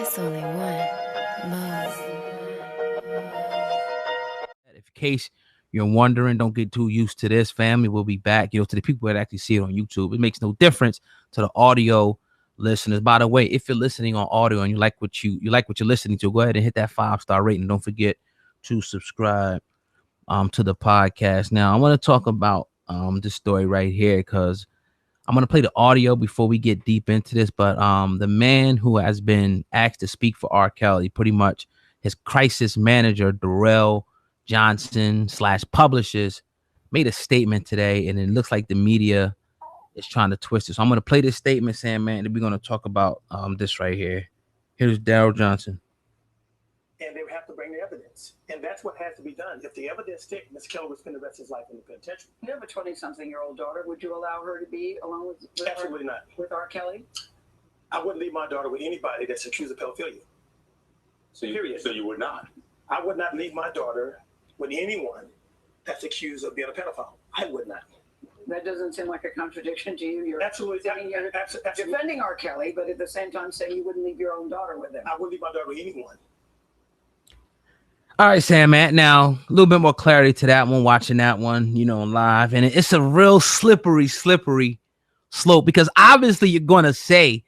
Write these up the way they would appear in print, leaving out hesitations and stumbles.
It's only one. Mo. In case you're wondering, don't get too used to this, family. We'll be back, to the people that actually see it on YouTube. It makes no difference to the audio listeners. By the way, if you're listening on audio and you like what you're listening to, go ahead and hit that 5-star rating. Don't forget to subscribe to the podcast. Now, I want to talk about this story right here because I'm going to play the audio before we get deep into this. But the man who has been asked to speak for R. Kelly, pretty much his crisis manager, Darrell Johnson / publishers, made a statement today, and it looks like the media is trying to twist it. So I'm going to play this statement, SamAnt, and we're going to talk about this right here. Here's Darrell Johnson. And they would have to bring the evidence. And that's what has to be done. If the evidence sticks, Mr. Kelly would spend the rest of his life in the penitentiary. You have a 20-something-year-old daughter. Would you allow her to be alone with Absolutely not. With R. Kelly? I wouldn't leave my daughter with anybody that's accused of pedophilia. So you would not? I would not leave my daughter with anyone that's accused of being a pedophile. I would not. That doesn't seem like a contradiction to you. You're Absolutely. defending R. Kelly, but at the same time saying you wouldn't leave your own daughter with him. I wouldn't leave my daughter with anyone. All right, SamAnt. Now, a little bit more clarity to that one, watching that one, live. And it's a real slippery slope because obviously you're going to say,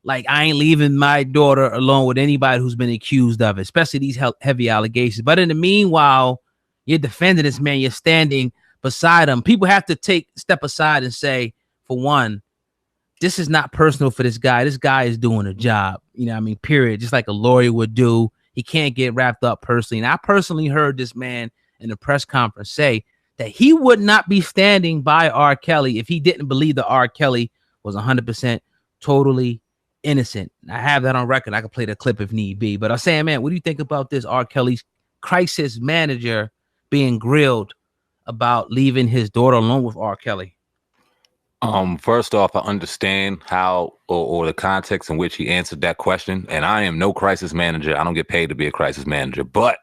like, I ain't leaving my daughter alone with anybody who's been accused of it, especially these heavy allegations. But in the meanwhile, you're defending this man. You're standing beside him. People have to step aside and say, for one, this is not personal for this guy. This guy is doing a job, period. Just like a lawyer would do. He can't get wrapped up personally. And I personally heard this man in a press conference say that he would not be standing by R. Kelly if he didn't believe that R. Kelly was 100% totally innocent. I have that on record. I can play the clip if need be. But I'm saying, man, what do you think about this R. Kelly's crisis manager being grilled about leaving his daughter alone with R. Kelly? First off, I understand how or the context in which he answered that question. And I am no crisis manager. I don't get paid to be a crisis manager, but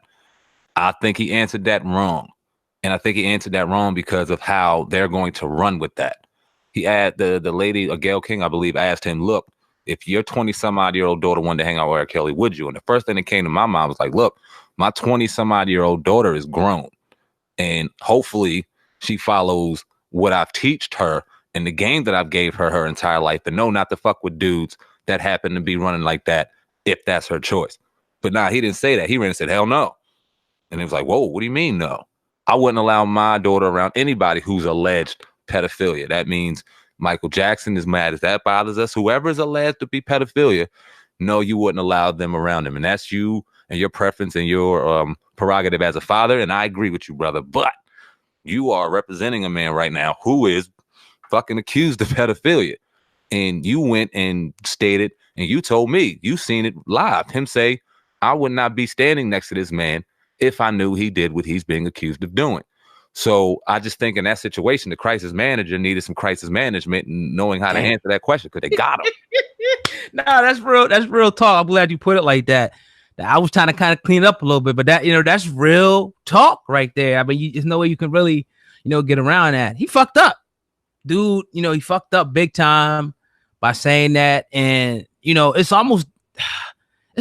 I think he answered that wrong. And I think he answered that wrong because of how they're going to run with that. He had the lady, Gayle King, I believe, asked him, look, if your 20-some-odd-year-old daughter wanted to hang out with R. Kelly, would you? And the first thing that came to my mind was like, look, my 20-some-odd-year-old daughter is grown. And hopefully she follows what I've taught her in the game that I've gave her entire life, and know not to fuck with dudes that happen to be running like that if that's her choice. But nah, he didn't say that. He ran and said, hell no. And it was like, whoa, what do you mean no? I wouldn't allow my daughter around anybody who's alleged pedophilia. That means Michael Jackson is mad if that bothers us. Whoever is alleged to be pedophilia, no, you wouldn't allow them around him. And that's you and your preference and your prerogative as a father. And I agree with you, brother. But you are representing a man right now who is fucking accused of pedophilia. And you went and stated, and you told me, you seen it live, him say, I would not be standing next to this man if I knew he did what he's being accused of doing. So I just think in that situation, the crisis manager needed some crisis management and knowing how to answer that question because they got him. No, that's real talk. I'm glad you put it like that. I was trying to kind of clean it up a little bit, but that, that's real talk right there. I mean, there's no way you can really, get around that. He fucked up. Dude, he fucked up big time by saying that. And, it's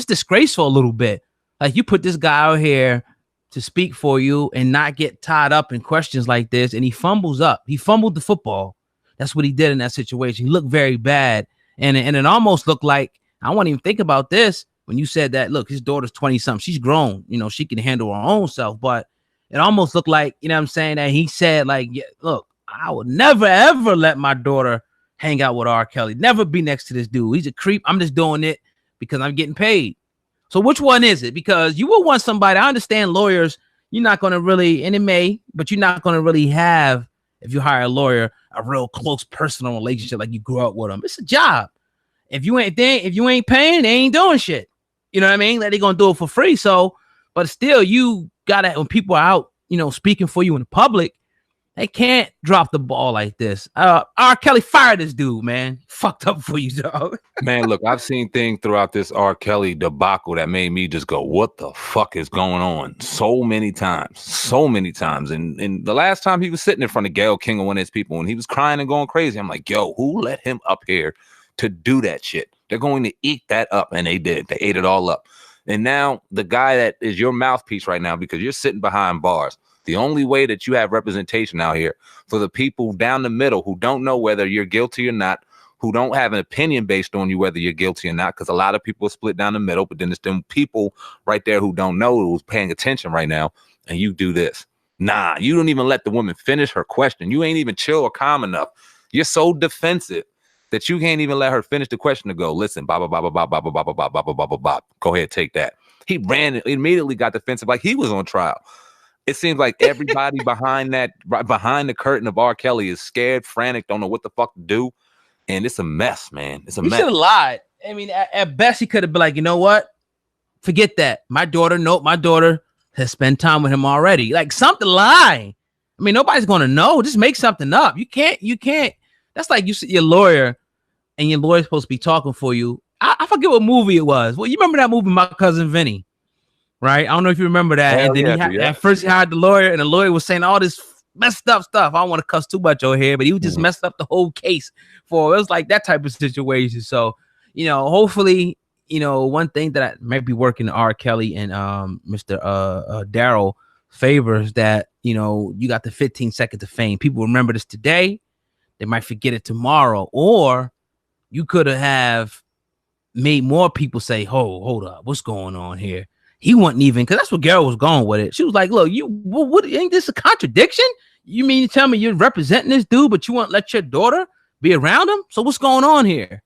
disgraceful a little bit. Like, you put this guy out here to speak for you and not get tied up in questions like this. And he fumbles up. He fumbled the football. That's what he did in that situation. He looked very bad. And it almost looked like, I won't even think about this when you said that, look, his daughter's 20-something. She's grown. She can handle her own self. But it almost looked like, that he said, like, yeah, look, I would never, ever let my daughter hang out with R. Kelly. Never be next to this dude. He's a creep. I'm just doing it because I'm getting paid. So which one is it? Because you will want somebody. I understand lawyers. You're not going to really, and it may, but you're not going to really have, if you hire a lawyer, a real close personal relationship like you grew up with them. It's a job. If you ain't paying, they ain't doing shit. You know what I mean? Like, they're going to do it for free. So, but still, you got to, when people are out, speaking for you in the public, they can't drop the ball like this. R. Kelly, fire this dude, man. Fucked up for you, dog. Man, look, I've seen things throughout this R. Kelly debacle that made me just go, what the fuck is going on? So many times. And the last time he was sitting in front of Gayle King or one of his people, and he was crying and going crazy, I'm like, yo, who let him up here to do that shit. They're going to eat that up, and they did. They ate it all up. And now the guy that is your mouthpiece right now, because you're sitting behind bars, the only way that you have representation out here for the people down the middle who don't know whether you're guilty or not, who don't have an opinion based on you whether you're guilty or not, because a lot of people are split down the middle, but then there's them people right there who don't know, who's paying attention right now, and you do this. Nah, you don't even let the woman finish her question. You ain't even chill or calm enough. You're so defensive that you can't even let her finish the question to go, listen, blah, blah, blah, blah, blah, blah, blah, blah, blah, blah, blah, blah, blah. Go ahead, take that. He ran, immediately got defensive like he was on trial. It seems like everybody behind the curtain of R. Kelly is scared, frantic, don't know what the fuck to do. And it's a mess, man. It's a mess. He should have lied. I mean, at best, he could have been like, you know what? Forget that. My daughter has spent time with him already. Like, something lie. I mean, nobody's going to know. Just make something up. You can't. That's like you see your lawyer, and your lawyer's supposed to be talking for you. I forget what movie it was. Well, you remember that movie, My Cousin Vinny, right? I don't know if you remember that. Hell and then yeah, at first he hired the lawyer, and the lawyer was saying all this messed up stuff. I don't want to cuss too much over here, but he was just messed up the whole case for it was like that type of situation. So, hopefully, one thing that I might be working R. Kelly and Mr. Daryl favors that, you got the 15 seconds of fame. People remember this today. They might forget it tomorrow. Or you could have made more people say, hold up, what's going on here? He wasn't even, because that's what Garrett was going with it. She was like, look, what ain't this a contradiction? You mean to tell me you're representing this dude, but you won't let your daughter be around him? So what's going on here?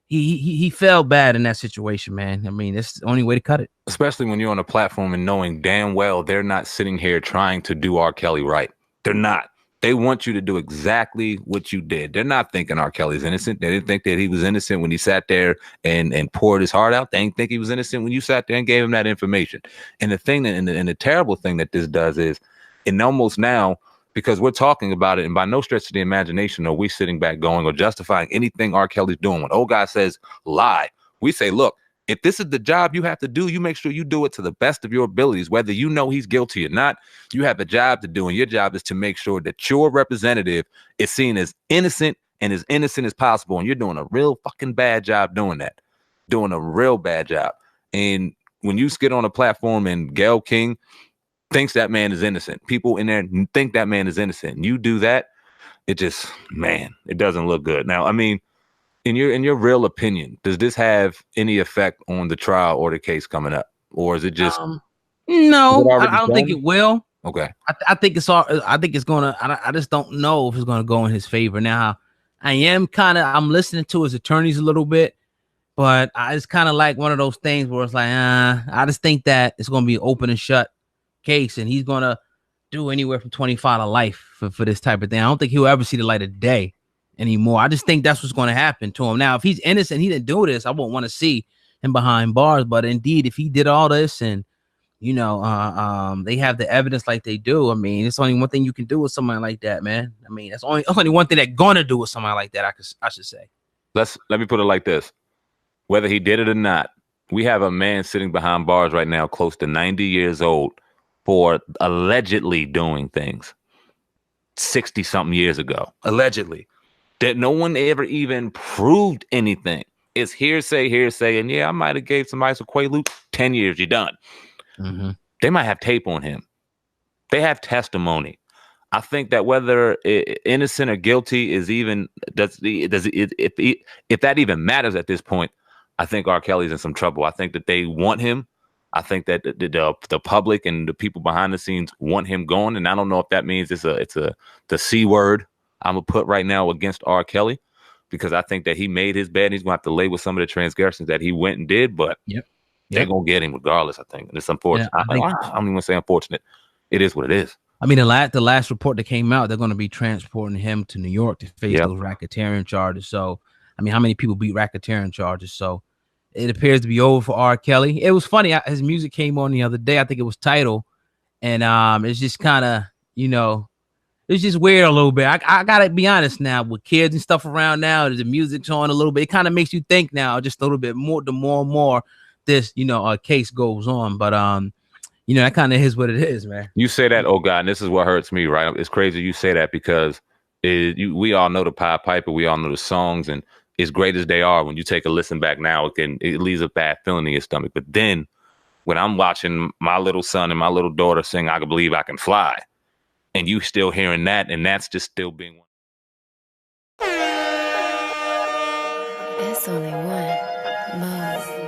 He felt bad in that situation, man. I mean, that's the only way to cut it. Especially when you're on a platform and knowing damn well they're not sitting here trying to do R. Kelly right. They're not. They want you to do exactly what you did. They're not thinking R. Kelly's innocent. They didn't think that he was innocent when he sat there and poured his heart out. They didn't think he was innocent when you sat there and gave him that information. And the thing that, and the terrible thing that this does is, it almost now, because we're talking about it, and by no stretch of the imagination are we sitting back going or justifying anything R. Kelly's doing. When old guy says lie, we say, look, if this is the job you have to do, you make sure you do it to the best of your abilities. Whether you know he's guilty or not, you have a job to do, and your job is to make sure that your representative is seen as innocent and as innocent as possible. And you're doing a real fucking bad job doing that, doing a real bad job. And when you get on a platform and Gayle King thinks that man is innocent, people in there think that man is innocent, and you do that, it just, man, it doesn't look good. Now, I mean, in your real opinion, does this have any effect on the trial or the case coming up, or is it just no? I don't think it will. Okay, I think it's all. I think it's gonna. I just don't know if it's gonna go in his favor. Now, I'm listening to his attorneys a little bit, but it's kind of like one of those things where it's like, I just think that it's gonna be an open and shut case, and he's gonna do anywhere from 25 to life for this type of thing. I don't think he'll ever see the light of day anymore. I just think that's what's going to happen to him. Now, if he's innocent, he didn't do this, I won't want to see him behind bars. But indeed, if he did all this and they have the evidence like they do, I mean, it's only one thing you can do with somebody like that, man. I mean, that's only one thing they're gonna do with somebody like that. I should say. Let me put it like this: whether he did it or not, we have a man sitting behind bars right now, close to 90 years old, for allegedly doing things 60 something years ago, allegedly. That no one ever even proved anything. It's hearsay, and yeah, I might have gave somebody some Quaalude. 10 years, you're done. Mm-hmm. They might have tape on him. They have testimony. I think that whether innocent or guilty is even if that even matters at this point, I think R. Kelly's in some trouble. I think that they want him. I think that the public and the people behind the scenes want him gone, and I don't know if that means it's the C word I'm gonna put right now against R. Kelly, because I think that he made his bed and he's gonna have to lay with some of the transgressions that he went and did, but they're gonna get him regardless, I think. And it's unfortunate. I don't even want to say unfortunate. It is what it is. I mean, the last report that came out, they're gonna be transporting him to New York to face those racketeering charges. So, I mean, how many people beat racketeering charges? So it appears to be over for R. Kelly. It was funny. His music came on the other day. I think it was Tidal. And it's just kind of, it's just weird a little bit. I gotta be honest now, with kids and stuff around now, the music's on a little bit. It kind of makes you think now just a little bit more. The more and more this, case goes on. But that kind of is what it is, man. You say that, oh God, and this is what hurts me, right? It's crazy you say that, because we all know the Pied Piper, we all know the songs, and as great as they are, when you take a listen back now, it leaves a bad feeling in your stomach. But then when I'm watching my little son and my little daughter sing "I Can Believe I Can Fly," and you still hearing that, and that's just still being. It's only one Mo.